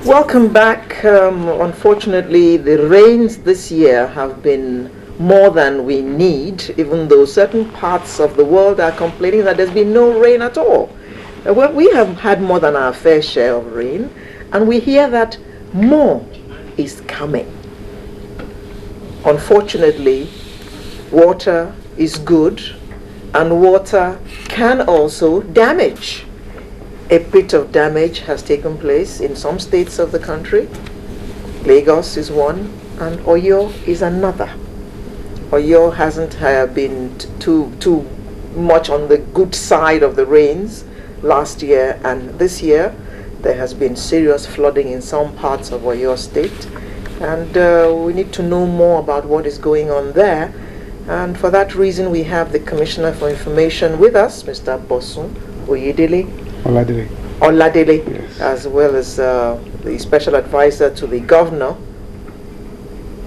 Welcome back. Unfortunately, the rains this year have been more than we need, even though certain parts of the world are complaining that there's been no rain at all. Well, we have had more than our fair share of rain, and we hear that more is coming. Unfortunately, water is good, and water can also damage. A bit of damage has taken place in some states of the country. Lagos is one, and Oyo is another. Oyo hasn't been too much on the good side of the rains last year, and this year there has been serious flooding in some parts of Oyo state, and we need to know more about what is going on there. And for that reason, we have the Commissioner for Information with us, Mr. Bosun Oyedele. Oladele, yes. As well as the Special Advisor to the Governor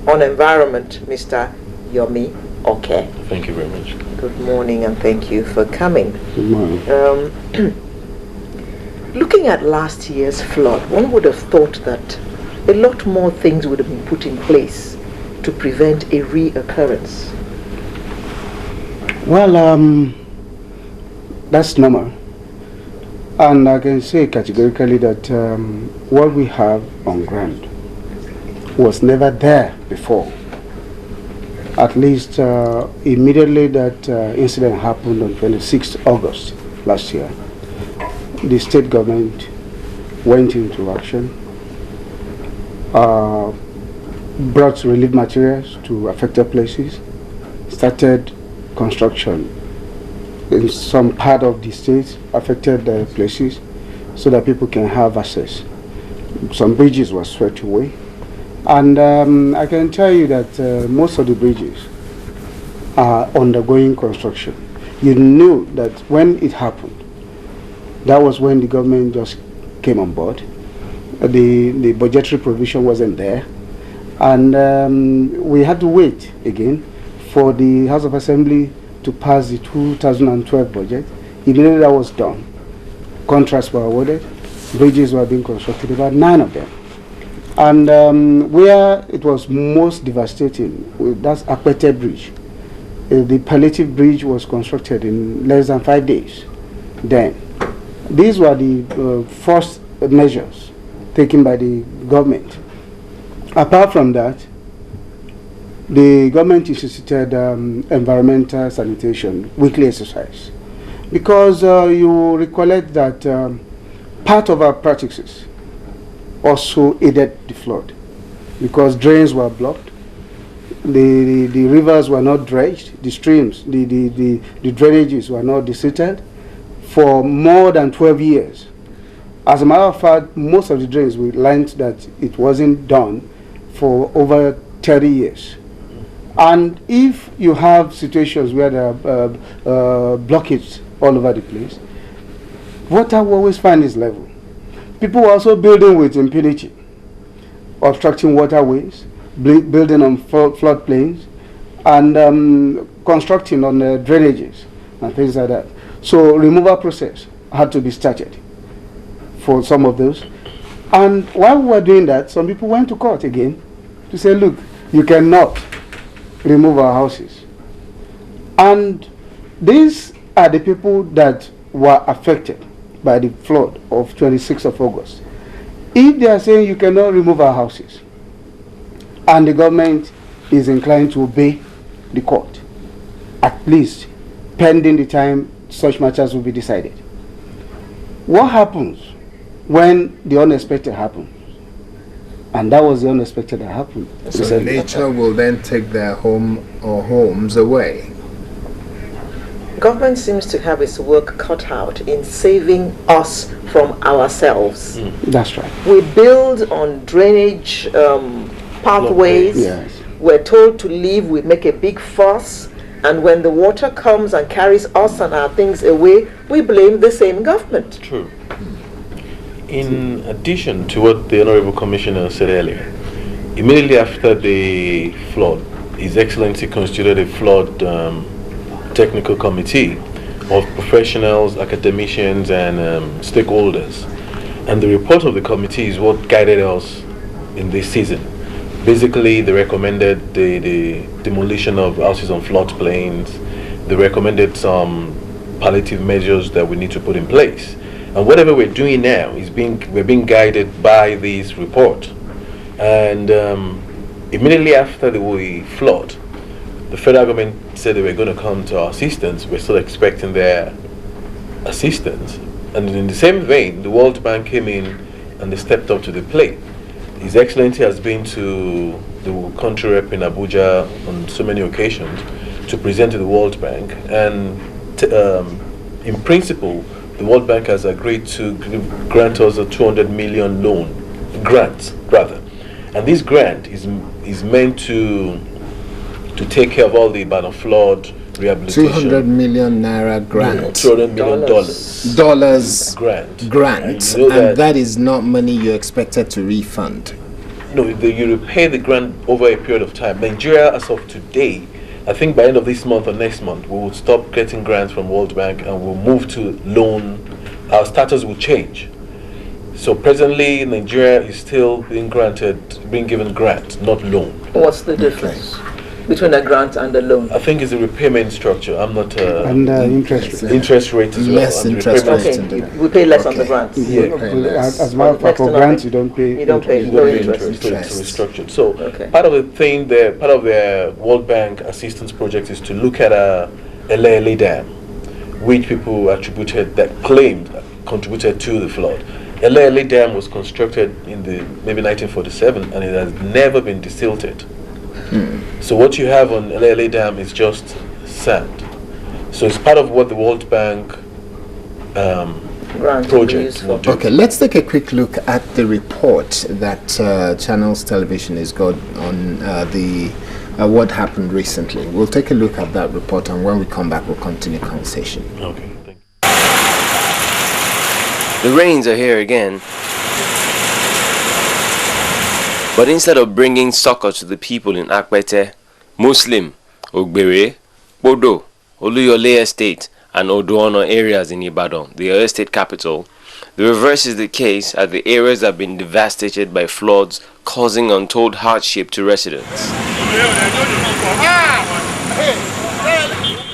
on Environment, Mr. Yomi Oke. Thank you very much. Good morning, and thank you for coming. Good morning. Looking at last year's flood, one would have thought that a lot more things would have been put in place to prevent a reoccurrence. Well, that's normal. And I can say categorically that what we have on ground was never there before. At least immediately that incident happened on 26th August last year, the state government went into action, brought relief materials to affected places, started construction in some part of the state, affected places, so that people can have access. Some bridges were swept away, and I can tell you that most of the bridges are undergoing construction. You knew that when it happened, that was when the government just came on board. The budgetary provision wasn't there, and we had to wait again for the House of Assembly to pass the 2012 budget. Immediately that was done, contracts were awarded, bridges were being constructed, about 9 of them. And where it was most devastating, that's Akpete Bridge. The palliative bridge was constructed in less than 5 days. Then, these were the first measures taken by the government. Apart from that, the government instituted environmental sanitation, weekly exercise. Because you recollect that part of our practices also aided the flood. Because drains were blocked, the rivers were not dredged, the streams, the drainages were not desilted for more than 12 years. As a matter of fact, most of the drains, we learned that it wasn't done for over 30 years. And if you have situations where there are blockades all over the place, water will always find its level. People were also building with impunity, obstructing waterways, building on floodplains, and constructing on drainages and things like that. So removal process had to be started for some of those. And while we were doing that, some people went to court again to say, look, you cannot remove our houses. And these are the people that were affected by the flood of 26th of August. If they are saying you cannot remove our houses, and the government is inclined to obey the court, at least pending the time such matters will be decided, what happens when the unexpected happens? And that was the unexpected that happened. So nature will then take their home or homes away. Government seems to have its work cut out in saving us from ourselves. That's right. We build on drainage pathways. Yes. We're told to leave, we make a big fuss, and when the water comes and carries us and our things away, we blame the same government. True. In addition to what the Honorable Commissioner said earlier, immediately after the flood, His Excellency constituted a flood technical committee of professionals, academicians, and stakeholders And the report of the committee is what guided us in this season. Basically, they recommended the demolition of houses on floodplains. They recommended some palliative measures that we need to put in place. And whatever we're doing now is we're being guided by this report. And immediately after the flood, the federal government said they were going to come to our assistance. We're still expecting their assistance. And in the same vein, the World Bank came in and they stepped up to the plate. His Excellency has been to the country rep in Abuja on so many occasions to present to the World Bank, and in principle, the World Bank has agreed to grant us a 200 million grant, and this grant is meant to take care of all the Ibadan flood rehabilitation. 200 million naira grant. $200 million grant, and that is not money you're expected to refund. No, you repay the grant over a period of time. Nigeria, as of today, I think by the end of this month or next month, we will stop getting grants from World Bank and we'll move to loan. Our status will change. So presently, Nigeria is still being given grant, not loan. What's the difference between a grant and a loan? I think it's a repayment structure. I'm not. And interest rate. Interest rate as well. Less interest rate. Okay, we pay less on the grants. Yeah. As a matter of fact, for grants, you don't pay. You don't pay It's no not interest. it's restructured. So Okay. part of their World Bank assistance project is to look at a LLA dam, which people contributed to the flood. LLA dam was constructed in maybe 1947, and it has never been desilted. So what you have on LLA dam is just sand. So it's part of what the World Bank Grant project will do. Okay, let's take a quick look at the report that Channels Television has got on what happened recently. We'll take a look at that report, and when we come back, we'll continue conversation. Okay, thank you. The rains are here again. But instead of bringing succor to the people in Akpete, Muslim, Ogbere, Bodo, Oluyole Estate, and Oduono areas in Ibadan, the Oyo State capital, the reverse is the case, as the areas have been devastated by floods, causing untold hardship to residents.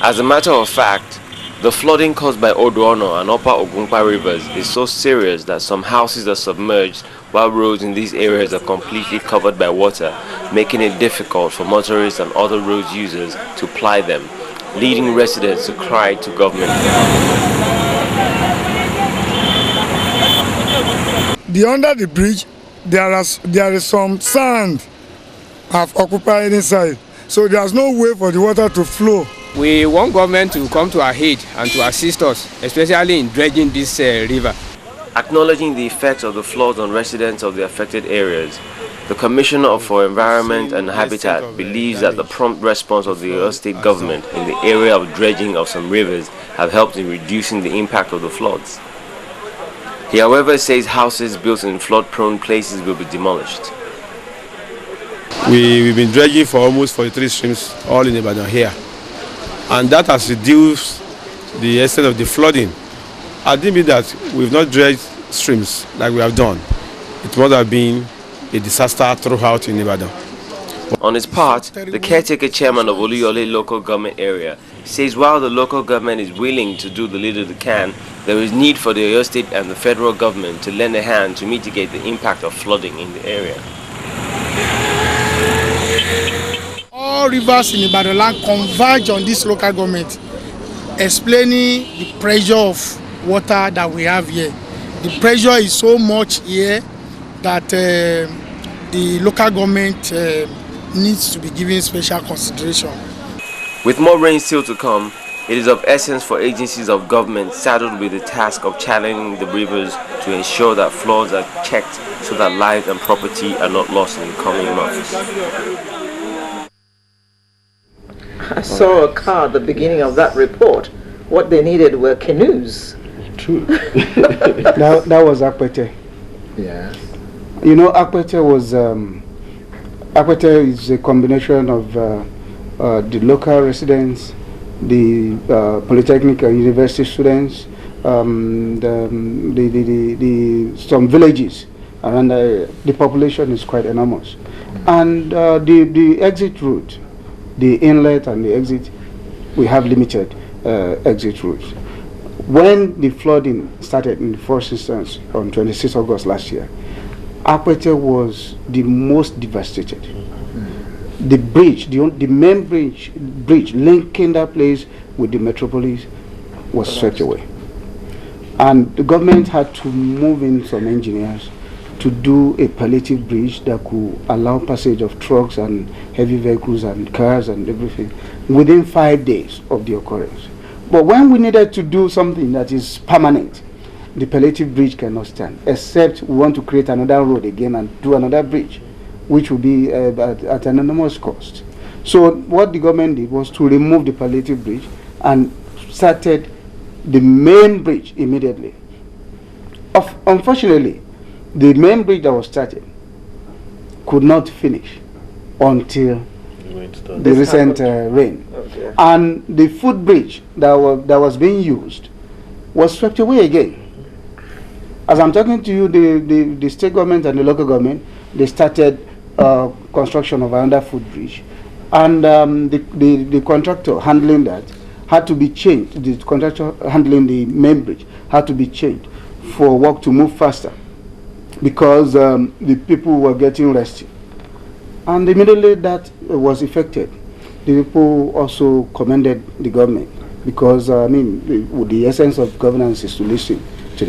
As a matter of fact, the flooding caused by Oduono and Upper Ogunpa rivers is so serious that some houses are submerged, while roads in these areas are completely covered by water, making it difficult for motorists and other road users to ply them, leading residents to cry to government. Under the bridge, there is some sand have occupied inside, so there's no way for the water to flow. We want government to come to our aid and to assist us, especially in dredging this river. Acknowledging the effects of the floods on residents of the affected areas, the Commissioner for Environment and Habitat believes that the prompt response of the Oyo State government in the area of dredging of some rivers have helped in reducing the impact of the floods. He, however, says houses built in flood-prone places will be demolished. We've been dredging for almost 43 streams all in Ibadan here, and that has reduced the extent of the flooding. I didn't mean that we've not dredged streams like we have done. It must have been a disaster throughout in Ibadan. On his part, the caretaker chairman of Oluyole local government area says while the local government is willing to do the little they can, there is need for the Oyo State and the federal government to lend a hand to mitigate the impact of flooding in the area. All rivers in Ibadan land converge on this local government, explaining the pressure of water that we have here. The pressure is so much here that the local government needs to be given special consideration. With more rain still to come, it is of essence for agencies of government saddled with the task of channeling the rivers to ensure that floods are checked so that lives and property are not lost in the coming months. I saw a car at the beginning of that report. What they needed were canoes. True. That was Akpete. Yeah. You know, Akpete is a combination of the local residents, the polytechnic and university students, some villages around the population is quite enormous. And the exit route, the inlet and the exit, we have limited exit routes. When the flooding started in the first instance on 26 August last year, Akwete was the most devastated. The bridge, the main bridge linking that place with the metropolis was swept away. And the government had to move in some engineers to do a palliative bridge that could allow passage of trucks and heavy vehicles and cars and everything within 5 days of the occurrence. But when we needed to do something that is permanent, the palliative bridge cannot stand, except we want to create another road again and do another bridge, which will be at an enormous cost. So what the government did was to remove the palliative bridge and started the main bridge immediately. Unfortunately, the main bridge that was started could not finish until the recent rain. Okay. And the footbridge that was being used was swept away again. As I'm talking to you, the state government and the local government, they started construction of another footbridge. And the contractor handling that had to be changed. The contractor handling the main bridge had to be changed for work to move faster, because the people were getting restive. And immediately that was effected. The people also commended the government, because the essence of governance is to listen.